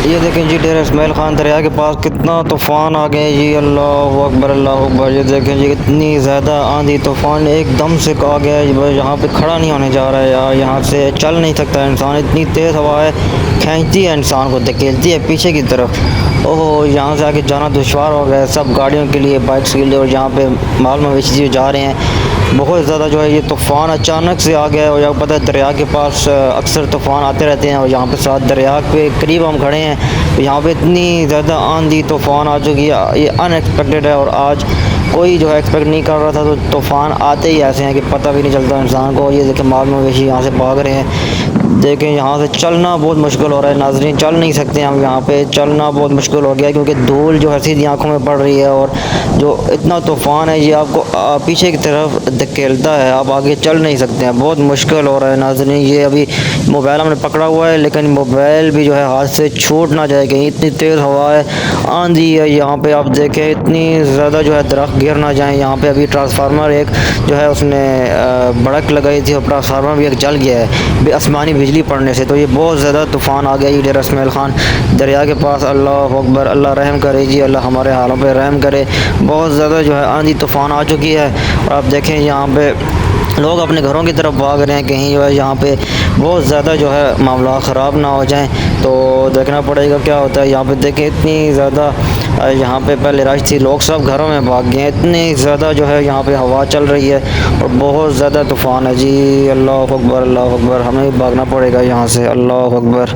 یہ دیکھیں جی ڈیرہ اسماعیل خان دریا کے پاس کتنا طوفان آ گئے جی، اللہ اکبر اللہ اکبر۔ یہ دیکھیں جی اتنی زیادہ آندھی طوفان ایک دم سے آ گیا ہے جی، یہاں پہ کھڑا نہیں ہونے جا رہا ہے یار، یہاں سے چل نہیں سکتا انسان، اتنی تیز ہوا ہے، کھینچتی ہے انسان کو، دھکیلتی ہے پیچھے کی طرف۔ اوہ یہاں سے آگے جانا دشوار ہو گیا ہے سب گاڑیوں کے لیے، بائکس کے لیے، اور یہاں پہ مال مویشی جا رہے ہیں۔ بہت زیادہ جو ہے یہ طوفان اچانک سے آ گیا ہے، اور یہاں پتہ ہے دریا کے پاس اکثر طوفان آتے رہتے ہیں، اور یہاں پہ ساتھ دریا کے قریب ہم کھڑے ہیں، یہاں پہ اتنی زیادہ آندھی طوفان آ چکی ہے، یہ ان ایکسپیکٹڈ ہے، اور آج کوئی جو ہے ایکسپیکٹ نہیں کر رہا تھا، تو طوفان آتے ہی ایسے ہیں کہ پتہ بھی نہیں چلتا انسان کو۔ یہ دیکھیں مال مویشی یہاں سے بھاگ رہے ہیں، دیکھیں یہاں سے چلنا بہت مشکل ہو رہا ہے ناظرین، چل نہیں سکتے ہم، یہاں پہ چلنا بہت مشکل ہو گیا ہے، کیونکہ دھول جو ہے سیدھی آنکھوں میں پڑ رہی ہے، اور جو اتنا طوفان ہے یہ آپ کو پیچھے کی طرف دھکیلتا ہے، آپ آگے چل نہیں سکتے ہیں، بہت مشکل ہو رہا ہے ناظرین۔ یہ ابھی موبائل ہم نے پکڑا ہوا ہے، لیکن موبائل بھی جو ہے ہاتھ سے چھوٹ نہ جائے، کہیں اتنی تیز ہوا ہے، آندھی ہے، یہاں پہ آپ دیکھیں اتنی زیادہ جو ہے درخت گر نہ جائیں۔ یہاں پہ ابھی ٹرانسفارمر ایک جو ہے اس نے بڑک لگائی تھی، اور ٹرانسفارمر بھی ایک جل گیا ہے آسمانی بجلی پڑنے سے، تو یہ بہت زیادہ طوفان آ گیا یہ ڈیرہ اسماعیل خان دریا کے پاس۔ اللہ اکبر، اللہ رحم کرے جی، اللہ ہمارے حالوں پہ رحم کرے، بہت زیادہ جو ہے آندھی طوفان آ چکی ہے، اور آپ دیکھیں یہاں پہ لوگ اپنے گھروں کی طرف بھاگ رہے ہیں، کہیں جو ہے یہاں پہ بہت زیادہ جو ہے معاملات خراب نہ ہو جائیں، تو دیکھنا پڑے گا کیا ہوتا ہے۔ یہاں پہ دیکھیں اتنی زیادہ یہاں پہ پہلے رش تھی، لوگ سب گھروں میں بھاگ گئے ہیں، اتنی زیادہ جو ہے یہاں پہ ہوا چل رہی ہے، اور بہت زیادہ طوفان ہے جی، اللہ اکبر اللہ اکبر، ہمیں بھاگنا پڑے گا یہاں سے، اللہ اکبر۔